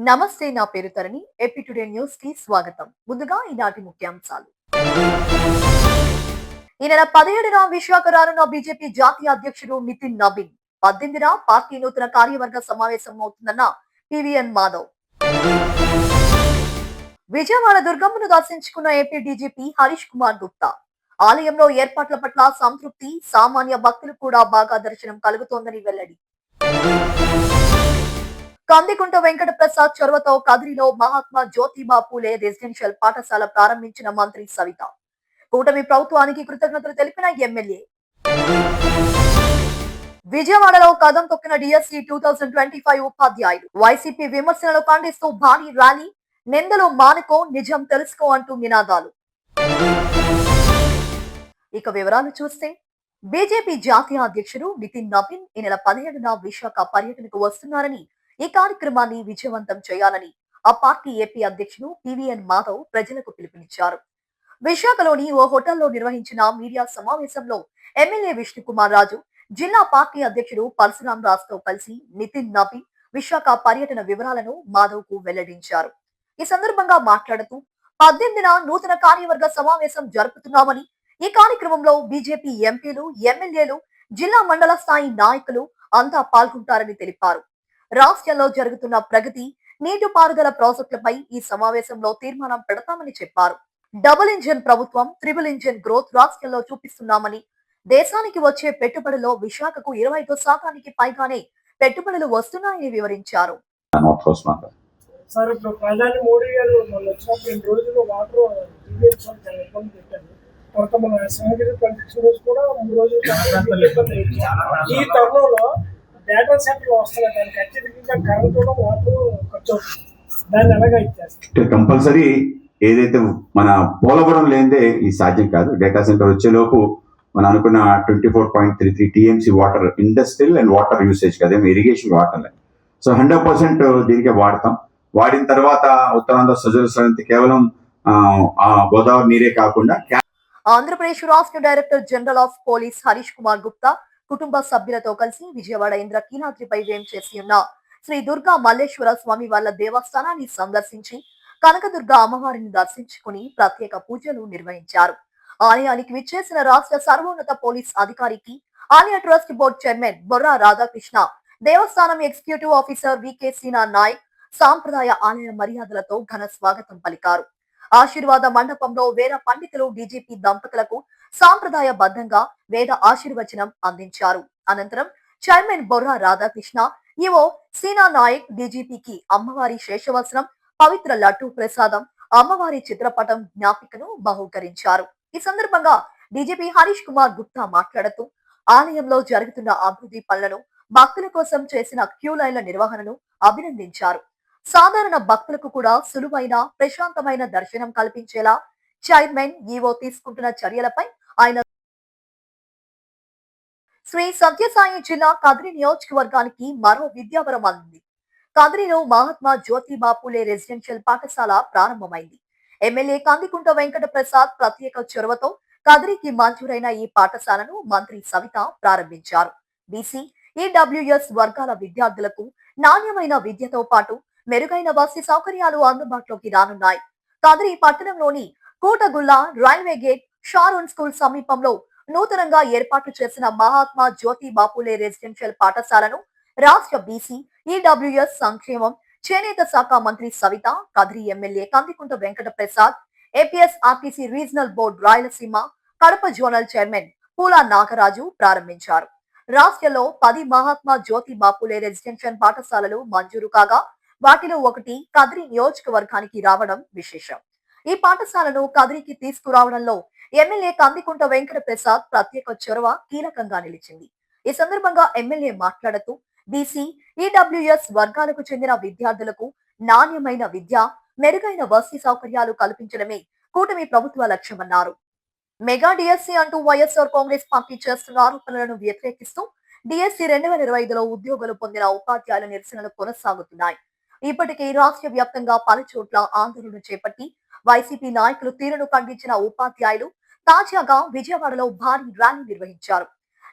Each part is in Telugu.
నమస్తే, నా పేరు తరణి. ఏపీ టుడే న్యూస్ కి స్వాగతం. ముందుగా ఈనాటి ముఖ్యాంశాలు. ఈ నెల 17న విశాఖ రానున్న బీజేపీ జాతీయ అధ్యక్షుడు నితిన్ నవీన్. 18న పార్టీ నూతన కార్యవర్గ సమావేశం అవుతుందన్న పివిఎన్ మాధవ్. విజయవాడ దుర్గమ్మను దర్శించుకున్న ఏపీ డీజీపీ హరీష్ కుమార్ గుప్తా. ఆలయంలో ఏర్పాట్ల పట్ల సంతృప్తి, సామాన్య భక్తులు కూడా బాగా దర్శనం కలుగుతోందని వెల్లడి. కందికుంట వెంకట ప్రసాద్ చొరవతో కదిరిలో మహాత్మా జ్యోతిబా పూలే రెసిడెన్షియల్ పాఠశాల ప్రారంభించిన మంత్రి సవిత. కూటమి ప్రభుత్వానికి కృతజ్ఞతలు తెలిపిన ఎమ్మెల్యే. విజయవాడలో కదం తొక్కిన డిఎస్సి 2025 ఉపాధ్యాయులు. వైసీపీ విమర్శనలు ఖండిస్తూ భారీ ర్యాలీ. నిందలు మానుకో, నిజం తెలుసుకో అంటూ నినాదాలు. ఇక వివరాలు చూస్తే, బీజేపీ జాతీయ అధ్యక్షుడు నితిన్ నవీన్ ఈ నెల 17న విశాఖ పర్యటనకు వస్తున్నారని, ఈ కార్యక్రమాన్ని విజయవంతం చేయాలని ఆ పార్టీ ఏపీ అధ్యక్షుడు పివిఎన్ మాధవ్ ప్రజలకు పిలుపునిచ్చారు. విశాఖలోని ఓ హోటల్లో నిర్వహించిన మీడియా సమావేశంలో ఎమ్మెల్యే విష్ణుకుమార్ రాజు, జిల్లా పార్టీ అధ్యక్షుడు పరశురాం రాజుతో కలిసి నితిన్ నవీన్ విశాఖ పర్యటన వివరాలను మాధవ్ కు వెల్లడించారు. ఈ సందర్భంగా మాట్లాడుతూ 18న నూతన కార్యవర్గ సమావేశం జరుపుతున్నామని, ఈ కార్యక్రమంలో బీజేపీ ఎంపీలు, ఎమ్మెల్యేలు, జిల్లా మండల స్థాయి నాయకులు అంతా పాల్గొంటారని తెలిపారు. రాష్ట్రంలో జరుగుతున్న ప్రగతి, నీటిపారుదల ప్రాజెక్టులపై ఈ సమావేశంలో తీర్మానం పెడతామని చెప్పారు. డబుల్ ఇంజిన్ ప్రభుత్వం, ట్రిపుల్ ఇంజిన్ గ్రోత్ రాష్ట్రంలో చూపిస్తున్నామని, దేశానికి వచ్చే పెట్టుబడిలో విశాఖకు 25% పైగానే పెట్టుబడులు వస్తున్నాయని వివరించారు. సార్, ఇప్పుడు ప్రధాని మోడీ గారు మొన్న వచ్చినప్పుడు 2 రోజులు వాటర్ చాలా ఇబ్బంది పెట్టారు. తర్వాత మన సంగతి 26 రోజు కూడా 3 రోజులు ఈ తరుణంలో డేటా సెంటర్లు వస్తున్నాయి. దానికి అత్యధికంగా కరెంట్ కూడా వాటర్ ఖర్చు అవుతుంది. దాన్ని ఎలాగా ఇచ్చేస్తారు? కంపల్సరీ ఏదైతే మన పోలవరం లేదే ఈ సాధ్యం కాదు. డేటా సెంటర్ వచ్చేలోపు మనం అనుకున్న 24.33 TMC water industrial and water usage కదా, ఇరిగేషన్ వాటర్. సో 100% దీనికే వాడతాం. వాడిన తర్వాత ఉత్తరాంధ్ర సజల సరంతి కేవలం గోదావరి నీరే కాకుండా. ఆంధ్రప్రదేశ్ రాష్ట్ర director general of police Harish Kumar Gupta కుటుంబ సభ్యులతో కలిసి విజయవాడ ఇంద్రకీలాద్రిపై వేంచేసి ఉన్న శ్రీ దుర్గా మల్లేశ్వర స్వామి వార్ల దేవస్థానాన్ని సందర్శించి కనకదుర్గ అమ్మవారిని దర్శించుకుని ప్రత్యేక పూజలు నిర్వహించారు. ఆలయానికి విచ్చేసిన రాష్ట్ర సర్వోన్నత పోలీస్ అధికారికి ఆలయ trust board chairman Borra Radhakrishna, దేవస్థానం ఎగ్జిక్యూటివ్ ఆఫీసర్ వికే సీనా నాయక్ సాంప్రదాయ ఆలయ మర్యాదలతో ఘన స్వాగతం పలికారు. ఆశీర్వాద మండపంలో వేద పండితులు డీజీపీ దంపతులకు సాంప్రదాయ బద్దంగా వేద ఆశీర్వచనం అందించారు. అనంతరం చైర్మన్ బొర్రా రాధాకృష్ణ, ఈవో సీనా నాయక్ డీజీపీకి అమ్మవారి శేషవస్త్రం, పవిత్ర లడ్డు ప్రసాదం, అమ్మవారి చిత్రపటం జ్ఞాపికను బహూకరించారు. ఈ సందర్భంగా డీజీపీ హరీష్ కుమార్ గుప్తా మాట్లాడుతూ, ఆలయంలో జరుగుతున్న అభివృద్ధి పనులను, భక్తుల కోసం చేసిన క్యూ లైన్ల నిర్వహణను అభినందించారు. సాధారణ భక్తులకు కూడా సులువైన, ప్రశాంతమైన దర్శనం కల్పించేలా చైర్మన్, ఈవో తీసుకుంటున్న చర్యలపై ఆయన శ్రీ సత్యసాయి జిల్లా కదిరి నియోజకవర్గానికి మరో విద్యావరం అందింది. కదిరిలో మహాత్మా జ్యోతిబా పూలే రెసిడెన్షియల్ పాఠశాల ప్రారంభమైంది. ఎమ్మెల్యే కందికుంట వెంకట ప్రసాద్ ప్రత్యేక చొరవతో కదిరికి మంజూరైన ఈ పాఠశాలను మంత్రి సవిత ప్రారంభించారు. బీసీ, ఈడబ్ల్యూఎస్ వర్గాల విద్యార్థులకు నాణ్యమైన విద్యతో పాటు మెరుగైన బస్సు సౌకర్యాలు అందుబాటులోకి రానున్నాయి. కదిరి పట్టణంలోని కోటగుల్ల రైల్వే గేట్, షారూన్ స్కూల్ సమీపంలో నూతనంగా ఏర్పాటు చేసిన మహాత్మా జ్యోతిబా పూలే రెసిడెన్షియల్ పాఠశాలను రాష్ట్ర బీసీ, ఈడబ్ల్యూఎస్ సంక్షేమం, చేనేత శాఖ మంత్రి Savitha, Kadiri MLA Kandikunta Venkata Prasad, APS RTC regional board Rayalaseema Kadapa zonal chairman Poola Nagaraju ప్రారంభించారు. రాష్ట్రంలో 10 మహాత్మా జ్యోతిబా పూలే రెసిడెన్షియల్ పాఠశాలలు మంజూరు కాగా, వాటిలో ఒకటి కదిరి నియోజకవర్గానికి రావడం విశేషం. ఈ పాఠశాలను కదిరికి తీసుకురావడంలో ఎమ్మెల్యే కందికుంట వెంకట ప్రసాద్ ప్రత్యేక చొరవ కీలకంగా నిలిచింది. ఈ సందర్భంగా ఎమ్మెల్యే మాట్లాడుతూ, బీసీ, ఈడబ్ల్యూఎస్ వర్గాలకు చెందిన విద్యార్థులకు నాణ్యమైన విద్య, మెరుగైన వసతి సౌకర్యాలు కల్పించడమే కూటమి ప్రభుత్వ లక్ష్యమన్నారు. మెగా డిఎస్సీ అంటూ వైఎస్ఆర్ కాంగ్రెస్ పార్టీ చేస్తున్న ఆరోపణలను వ్యతిరేకిస్తూ డిఎస్సీ 2025లో ఉద్యోగులు పొందిన ఉపాధ్యాయుల నిరసనలు కొనసాగుతున్నాయి. ఇప్పటికే రాష్ట్ర వ్యాప్తంగా పలు చోట్ల ఆందోళన చేపట్టి వైసీపీ నాయకులు తీరును ఖండించిన ఉపాధ్యాయులు తాజాగా విజయవాడలో భారీ ర్యాలీ నిర్వహించారు.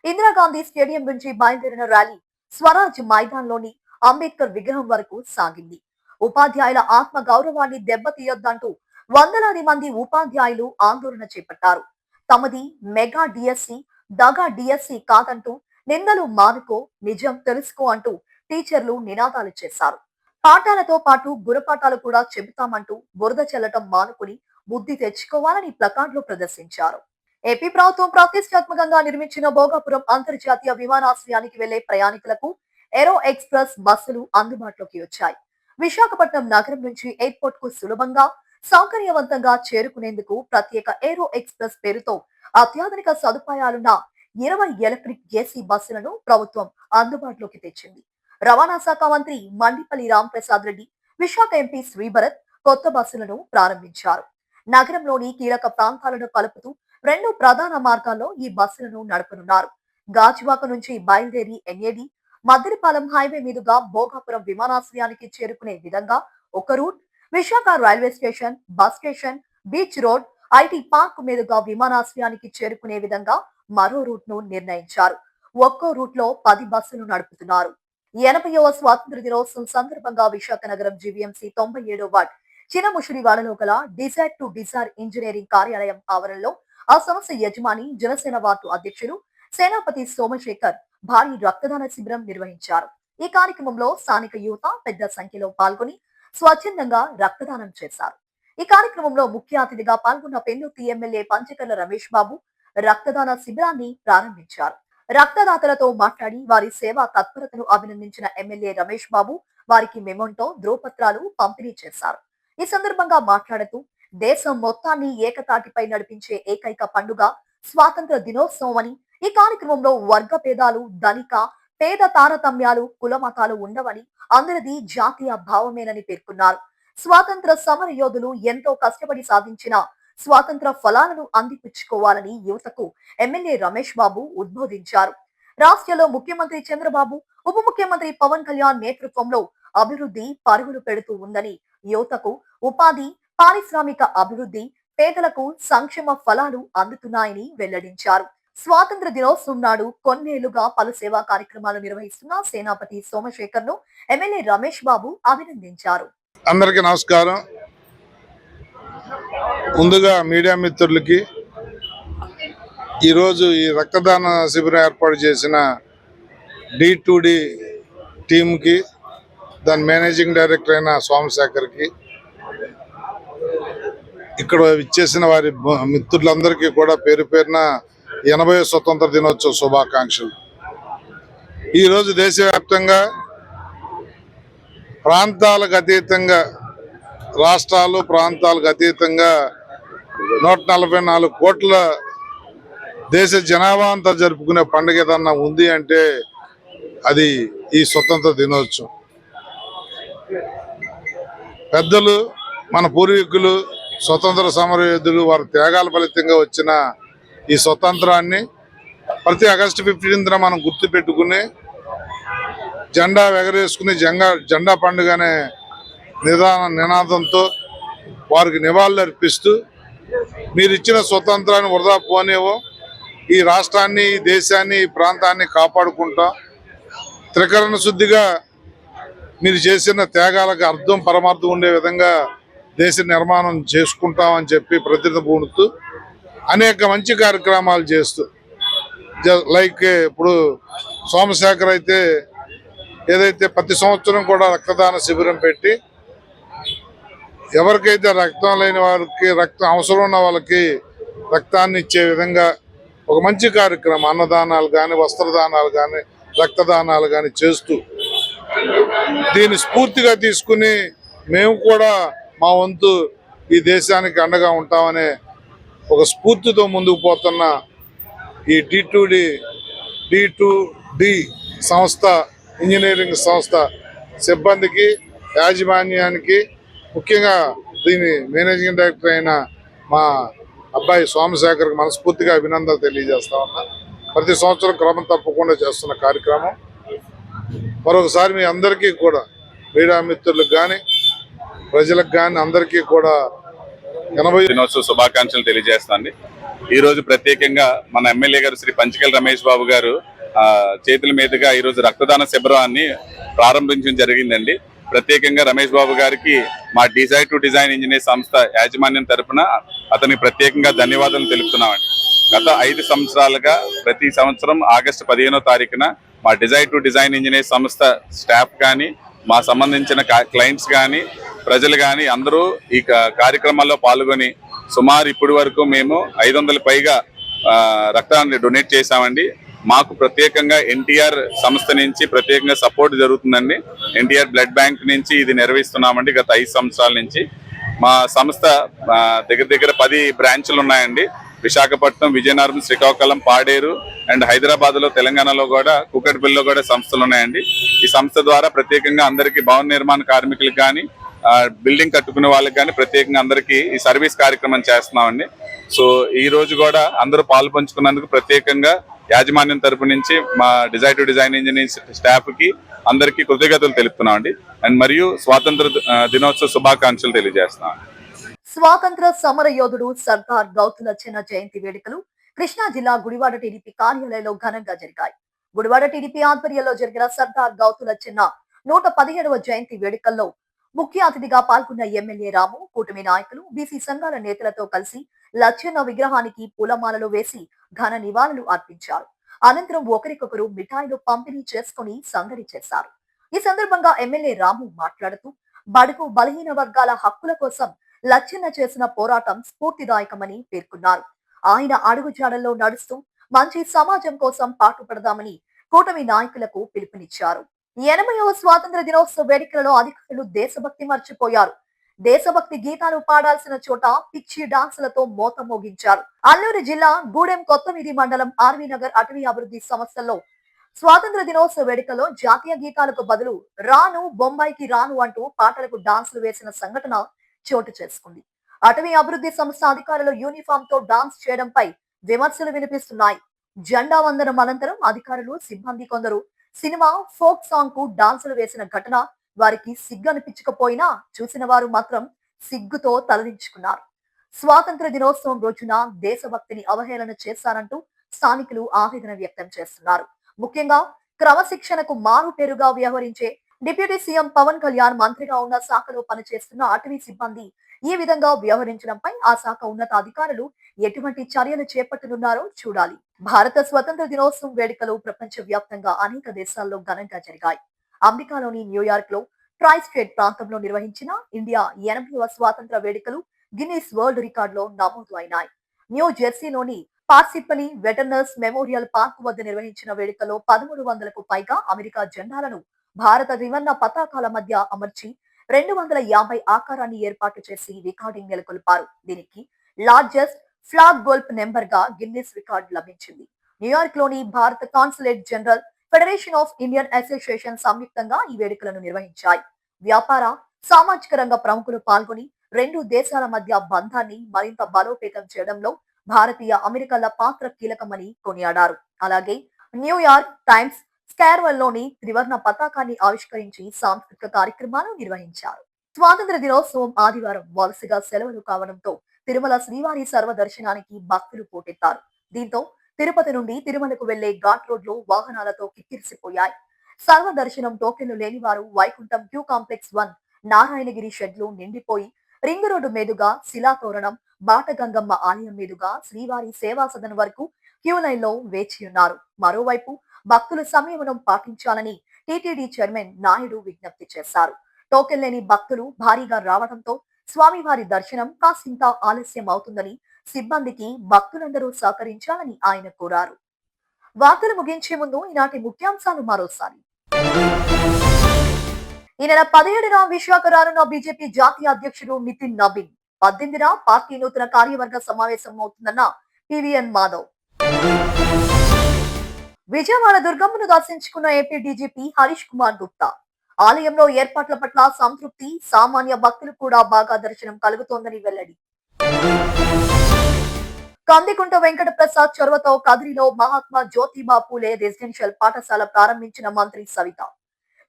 ఇందిరాగాంధీ స్టేడియం నుంచి బయలుదేరిన ర్యాలీ స్వరాజ్ మైదాన్లోని అంబేద్కర్ విగ్రహం వరకు సాగింది. ఉపాధ్యాయుల ఆత్మ గౌరవాన్ని దెబ్బతీయొద్దంటూ వందలాది మంది ఉపాధ్యాయులు ఆందోళన చేపట్టారు. తమది మెగా డిఎస్సి, దగా డిఎస్సి కాదంటూ నిందలు మానుకో, నిజం తెలుసుకో అంటూ టీచర్లు నినాదాలు చేశారు. పాఠాలతో పాటు గుణపాఠాలు కూడా చెబుతామంటూ బురద చెల్లటం మానుకుని బుద్ధి తెచ్చుకోవాలని ప్లకార్డులు ప్రదర్శించారు. ఏపీ ప్రభుత్వం ప్రతిష్టాత్మకంగా నిర్మించిన భోగాపురం అంతర్జాతీయ విమానాశ్రయానికి వెళ్లే ప్రయాణికులకు ఏరో ఎక్స్ప్రెస్ బస్సులు అందుబాటులోకి వచ్చాయి. విశాఖపట్నం నగరం నుంచి ఎయిర్పోర్ట్ కు సులభంగా, సౌకర్యవంతంగా చేరుకునేందుకు ప్రత్యేక ఏరో ఎక్స్ప్రెస్ పేరుతో అత్యాధునిక సదుపాయాలున్న 20 ఎలక్ట్రిక్ ఏసీ బస్సులను ప్రభుత్వం అందుబాటులోకి తెచ్చింది. రవాణా శాఖ మంత్రి మండిపల్లి రాంప్రసాద్ రెడ్డి, విశాఖ ఎంపీ శ్రీభరత్ కొత్త బస్సులను ప్రారంభించారు. నగరంలోని కీలక ప్రాంతాలను కలుపుతూ 2 ప్రధాన మార్గాల్లో ఈ బస్సులను నడపనున్నారు. గాజువాక నుంచి బయలుదేరి ఎన్ఏడి, మద్దిరిపాలెం హైవే మీదుగా భోగాపురం విమానాశ్రయానికి చేరుకునే విధంగా ఒక route, Visakha railway station, bus station, beach road, IT park మీదుగా విమానాశ్రయానికి చేరుకునే విధంగా మరో రూట్ ను నిర్ణయించారు. ఒక్కో రూట్ లో 10 బస్సులు నడుపుతున్నారు. 80వ స్వాతంత్ర దినోత్సవం సందర్భంగా విశాఖ నగరం జీవీఎంసీ 97వ వార్డ్ చినముషిడివాడలో గల డిజైర్ టు డిజైర్ ఇంజనీరింగ్ కార్యాలయం ఆవరణలో ఆ సంస్థ యజమాని, జనసేన వార్డు అధ్యక్షులు సేనాపతి సోమశేఖర్ భారీ రక్తదాన శిబిరం నిర్వహించారు. ఈ కార్యక్రమంలో స్థానిక యువత పెద్ద సంఖ్యలో పాల్గొని స్వచ్ఛందంగా రక్తదానం చేశారు. ఈ కార్యక్రమంలో ముఖ్య అతిథిగా పాల్గొన్న పెన్నుర్తి ఎమ్మెల్యే పంచకర్ల రమేష్ బాబు రక్తదాన శిబిరాన్ని ప్రారంభించారు. రక్తదాతలతో మాట్లాడి వారి సేవా తత్పరతను అభినందించిన ఎమ్మెల్యే రమేష్ బాబు వారికి మెమోంటో, ధ్రువపత్రాలు పంపిణీ చేశారు. ఈ సందర్భంగా మాట్లాడుతూ దేశం మొత్తాన్ని ఏకతాటిపై నడిపించే ఏకైక పండుగ స్వాతంత్ర దినోత్సవం అని, ఈ కార్యక్రమంలో వర్గ భేదాలు, ధనిక పేద తారతమ్యాలు, కుల మతాలు ఉండవని, అందరిది జాతీయ భావమేనని పేర్కొన్నారు. స్వాతంత్ర సమర యోధులు ఎంతో కష్టపడి సాధించిన స్వాతంత్ర ఫలాలను అందిపుచ్చుకోవాలని యువతకు ఎమ్మెల్యే రమేష్ బాబు ఉద్బోధించారు. రాష్ట్రంలో ముఖ్యమంత్రి చంద్రబాబు, ఉప ముఖ్యమంత్రి పవన్ కళ్యాణ్ నేతృత్వంలో అభివృద్ధి పరుగులు పెడుతూ ఉందని, యువతకు ఉపాధి, పారిశ్రామిక అభివృద్ధి, పేదలకు సంక్షేమ ఫలాలు అందుతున్నాయని వెల్లడించారు. స్వాతంత్ర దినోత్సవం నాడు కొన్నేళ్లుగా పలు సేవా కార్యక్రమాలు నిర్వహిస్తున్న సేనాపతి సోమశేఖర్ ను ఎమ్మెల్యే రమేష్ బాబు అభినందించారు. అందరికీ నమస్కారం. ముందుగా మీడియా మిత్రులకి ఈరోజు ఈ రక్తదాన శిబిరం ఏర్పాటు చేసిన D2D టీంకి, దాని మేనేజింగ్ డైరెక్టర్ అయిన సోమశేఖర్కి, ఇక్కడ ఇచ్చేసిన వారి మిత్రులందరికీ కూడా పేరు పేరున 80వ స్వతంత్ర దినోత్సవ శుభాకాంక్షలు. ఈరోజు దేశవ్యాప్తంగా ప్రాంతాలకు అతీతంగా, రాష్ట్రాలు ప్రాంతాలకు అతీతంగా 144 కోట్ల దేశ జనాభా అంతా జరుపుకునే పండుగ ఏదన్నా ఉంది అంటే అది ఈ స్వతంత్ర దినోత్సవం. పెద్దలు, మన పూర్వీకులు, స్వతంత్ర సమరయోధులు, వారి త్యాగాల ఫలితంగా వచ్చిన ఈ స్వతంత్రాన్ని ప్రతి ఆగస్టు 15న మనం గుర్తు పెట్టుకుని జెండా ఎగరేసుకుని జెండా పండుగ అనే నినాదంతో వారికి నివాళులు అర్పిస్తూ, మీరు ఇచ్చిన స్వతంత్రాన్ని వృధా పోనేవో, ఈ రాష్ట్రాన్ని, ఈ దేశాన్ని, ఈ ప్రాంతాన్ని కాపాడుకుంటాం, త్రికరణ శుద్ధిగా మీరు చేసిన త్యాగాలకు అర్థం పరమార్థం ఉండే విధంగా దేశ నిర్మాణం చేసుకుంటామని చెప్పి ప్రతిజ్ఞ అనేక మంచి కార్యక్రమాలు చేస్తూ, లైక్ ఇప్పుడు సోమశేఖర్ అయితే ఏదైతే ప్రతి సంవత్సరం కూడా రక్తదాన శిబిరం పెట్టి ఎవరికైతే రక్తం లేని వారికి, రక్తం అవసరం ఉన్న వాళ్ళకి రక్తాన్ని ఇచ్చే విధంగా ఒక మంచి కార్యక్రమం, అన్నదానాలు కానీ, వస్త్రదానాలు కానీ, రక్తదానాలు కానీ చేస్తూ, దీన్ని స్ఫూర్తిగా తీసుకుని మేము కూడా మా వంతు ఈ దేశానికి అండగా ఉంటామనే ఒక స్ఫూర్తితో ముందుకు పోతున్న ఈ D2D సంస్థ, ఇంజనీరింగ్ సంస్థ సిబ్బందికి, యాజమాన్యానికి, ముఖ్యంగా దీని మేనేజింగ్ డైరెక్టర్ అయిన మా అబ్బాయి సోమశేఖర్కి మనస్ఫూర్తిగా అభినందనలు తెలియజేస్తా ఉన్నా. ప్రతి సంవత్సరం క్రమం తప్పకుండా చేస్తున్న కార్యక్రమం. మరొకసారి మీ అందరికీ కూడా, మీడియా మిత్రులకు కానీ, ప్రజలకు కానీ, అందరికీ కూడా 80వ దినోత్సవ శుభాకాంక్షలు తెలియజేస్తాండి. ఈ రోజు ప్రత్యేకంగా మన ఎమ్మెల్యే గారు శ్రీ పంచకర్ల రమేష్ బాబు గారు చేతుల మీదుగా ఈ రోజు రక్తదాన శిబిరాన్ని ప్రారంభించడం జరిగిందండి. ప్రత్యేకంగా రమేష్ బాబు గారికి మా డిజైర్ టు డిజైన్ ఇంజనీర్ సంస్థ యాజమాన్యం తరపున అతనికి ప్రత్యేకంగా ధన్యవాదాలు తెలుపుతున్నామండి. గత 5 సంవత్సరాలుగా ప్రతి సంవత్సరం ఆగస్టు 15వ తారీఖున మా డిజైర్ టు డిజైన్ ఇంజనీర్ సంస్థ స్టాఫ్ కానీ, మా సంబంధించిన క్లయింట్స్ కానీ, ప్రజలు కానీ అందరూ ఈ కార్యక్రమాల్లో పాల్గొని సుమారు ఇప్పటి వరకు మేము 500 పైగా రక్తాన్ని డొనేట్ చేశామండి. మాకు ప్రత్యేకంగా ఎన్టీఆర్ సంస్థ నుంచి ప్రత్యేకంగా సపోర్ట్ జరుగుతుందండి. ఎన్టీఆర్ బ్లడ్ బ్యాంక్ నుంచి ఇది నిర్వహిస్తున్నామండి గత 5 సంవత్సరాల నుంచి. మా సంస్థ దగ్గర 10 బ్రాంచ్లు ఉన్నాయండి. విశాఖపట్నం, విజయనగరం, శ్రీకాకుళం, పాడేరు అండ్ హైదరాబాద్ లో, తెలంగాణలో కూడా కూకట్పల్లిలో కూడా సంస్థలు ఉన్నాయండి. ఈ సంస్థ ద్వారా ప్రత్యేకంగా అందరికీ భవన నిర్మాణ కార్మికులకు కానీ, బిల్డింగ్ కట్టుకునే వాళ్ళకి కానీ ప్రత్యేకంగా అందరికీ ఈ సర్వీస్ కార్యక్రమం చేస్తున్నామండి. సో ఈ రోజు కూడా అందరూ పాలు పంచుకున్నందుకు ప్రత్యేకంగా యాజమాన్యం తరపు నుంచి మా desire to design engineer staff కి అందరికీ కృతజ్ఞతలు తెలుపుతున్నామండి. అండ్ మరియు స్వాతంత్ర దినోత్సవ శుభాకాంక్షలు తెలియజేస్తున్నాం. స్వాతంత్ర సమర యోధుడు సర్దార్ గౌతుల చెన్న జయంతి వేడుకలు కృష్ణా జిల్లా గుడివాడ టీడీపీ కార్యాలయంలో ఘనంగా జరిగాయి. గుడివాడ టీడీపీ ఆధ్వర్యంలో జరిగిన సర్దార్ గౌతుల చెన్న 117వ జయంతి వేడుకల్లో ముఖ్య అతిథిగా పాల్గొన్న ఎమ్మెల్యే రాము, కూటమి నాయకులు, బీసీ సంఘాల నేతలతో కలిసి లచ్చన్న విగ్రహానికి పూలమాలలు వేసి ఘన నివాళులు అర్పించారు. అనంతరం ఒకరికొకరు మిఠాయిలు పంపిణీ చేసుకుని సందడి చేశారు. ఈ సందర్భంగా ఎమ్మెల్యే రాము మాట్లాడుతూ బడుగు బలహీన వర్గాల హక్కుల కోసం లచ్చన్న చేసిన పోరాటం స్ఫూర్తిదాయకమని పేర్కొన్నారు. ఆయన అడుగుజాడల్లో నడుస్తూ మంచి సమాజం కోసం పాటుపడదామని కూటమి నాయకులకు పిలుపునిచ్చారు. 80వ స్వాతంత్ర దినోత్సవ వేడుకలలో అధికారులు దేశభక్తి మర్చిపోయారు. దేశభక్తి గీతాలు పాడాల్సిన చోట పిచ్చి డాన్సులతో మోత మోగించారు. అల్లూరు జిల్లా గూడెం కొత్తవీధి మండలం ఆర్వీ నగర్ అటవీ అభివృద్ధి సంస్థల్లో స్వాతంత్ర దినోత్సవ వేడుకలో జాతీయ గీతాలకు బదులు రాను బొంబాయికి రాను అంటూ పాటలకు డాన్సులు వేసిన సంఘటన చోటు చేసుకుంది. అటవీ అభివృద్ధి సంస్థ అధికారులు యూనిఫామ్ తో డాన్స్ చేయడంపై విమర్శలు వినిపిస్తున్నాయి. జెండా వందనం అనంతరం అధికారులు, సిబ్బంది కొందరు సినిమా ఫోక్ సాంగ్ కు డాన్సులు వేసిన ఘటన వారికి సిగ్గు అనిపించకపోయినా చూసిన వారు మాత్రం సిగ్గుతో తలదించుకున్నారు. స్వాతంత్ర దినోత్సవం రోజున దేశభక్తిని అవహేళన చేశారంటూ స్థానికులు ఆవేదన వ్యక్తం చేస్తున్నారు. ముఖ్యంగా క్రమశిక్షణకు మారు పేరుగా వ్యవహరించే డిప్యూటీ సీఎం పవన్ కళ్యాణ్ మంత్రిగా ఉన్న శాఖలో పనిచేస్తున్న అటవీ సిబ్బంది ఈ విధంగా వ్యవహరించడంపై ఆ శాఖ ఉన్నతాధికారులు ఎటువంటి చర్యలు చేపట్టనున్నారో చూడాలి. భారత స్వతంత్ర దినోత్సవం వేడుకలు ప్రపంచ వ్యాప్తంగా అనేక దేశాల్లో ఘనంగా జరిగాయి. అమెరికాలోని న్యూయార్క్ లో ట్రై స్టేట్ ప్రాంతంలో నిర్వహించిన ఇండియా 80వ స్వాతంత్ర వేడుకలు గిన్నిస్ వరల్డ్ రికార్డ్ లో నమోదు అయినాయి. న్యూ జెర్సీలోని పార్సిపని వెటర్నర్స్ మెమోరియల్ పార్క్ వద్ద నిర్వహించిన వేడుకలో 1300కు పైగా అమెరికా జెండాలను భారత త్రివర్ణ పతాకాల మధ్య అమర్చి 250 ఆకారాన్ని ఏర్పాటు చేసి రికార్డింగ్ నెలకొల్పారు. దీనికి లార్జెస్ట్ ఫ్లాగ్ గోల్ఫ్ నెంబర్ గా గిన్నిస్ రికార్డు లభించింది. న్యూయార్క్ లోని భారత consulate general, federation of Indian association సంయుక్తంగా ఈ వేడుకలను నిర్వహించాయి. వ్యాపార, సామాజిక రంగ ప్రముఖులు పాల్గొని 2 దేశాల మధ్య బంధాన్ని మరింత బలోపేతం చేయడంలో భారతీయ అమెరికన్ల పాత్ర కీలకమని కొనియాడారు. అలాగే న్యూయార్క్ టైమ్స్ స్క్వేర్ లోని త్రివర్ణ పతాకాన్ని ఆవిష్కరించి సాంస్కృతిక కార్యక్రమాలు నిర్వహించారు. స్వాతంత్ర దినోత్సవం ఆదివారం వరుసగా సెలవులు కావడంతో తిరుమల శ్రీవారి సర్వదర్శనానికి భక్తులు పోటెత్తారు. దీంతో తిరుపతి నుండి తిరుమలకు వెళ్లే ఘాట్ రోడ్లు వాహనాలతో కిక్కిరిసిపోయాయి. సర్వదర్శనం టోకెన్లు లేని వారు వైకుంఠం క్యూ కాంప్లెక్స్ 1 నారాయణగిరి షెడ్లు నిండిపోయి రింగ్ రోడ్డు మీదుగా శిలాతోరణం, బాటగంగమ్మ ఆలయం మీదుగా శ్రీవారి సేవా సదన్ వరకు క్యూ లైన్ లో వేచి ఉన్నారు. మరోవైపు భక్తులు సంయమనం పాటించాలని టీటీడీ చైర్మన్ నాయుడు విజ్ఞప్తి చేశారు. టోకెన్ లేని భక్తులు భారీగా రావడంతో స్వామివారి దర్శనం కాసింత ఆలస్యం అవుతుందని, సిబ్బందికి భక్తులందరూ సహకరించాలని ఆయన కోరారు. వార్తలు ముగించే ముందు ఈనాటి ముఖ్యాంశాలు మరోసారి. ఈ నెల 17న విశాఖ రానున్న బీజేపీ జాతీయ అధ్యక్షుడు నితిన్ నబీన్. 18న పార్టీ నూతన కార్యవర్గ సమావేశం అవుతుందన్న పివిఎన్ మాధవ్. విజయవాడ దుర్గమ్మను దర్శించుకున్న ఏపీ డీజీపీ హరీష్ కుమార్ గుప్తా. ఆలయంలో ఏర్పాట్ల పట్ల సంతృప్తి, సామాన్య భక్తులు కూడా బాగా దర్శనం కలుగుతోందని వెల్లడి. కందికుంట వెంకట ప్రసాద్ చొరవతో కదిరిలో మహాత్మా జ్యోతిబా పూలే రెసిడెన్షియల్ పాఠశాల ప్రారంభించిన మంత్రి సవిత.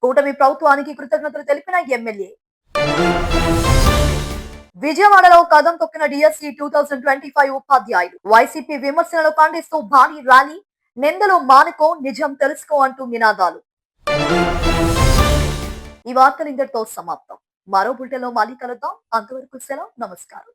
కూటమి ప్రభుత్వానికి కృతజ్ఞతలు తెలిపిన ఎమ్మెల్యే. విజయవాడలో కదం తొక్కిన డిఎస్సి 2025 ఉపాధ్యాయులు. వైసీపీ విమర్శలను ఖండిస్తూ భారీ ర్యాలీ, నిందలు మానుకో, నిజం తెలుసుకో అంటూ నినాదాలు. ఈ వార్తలు ఇంతటితో సమాప్తం. మరో బులెటిన్లో మళ్ళీ కలుద్దాం. అంతవరకు సెలవు. నమస్కారం.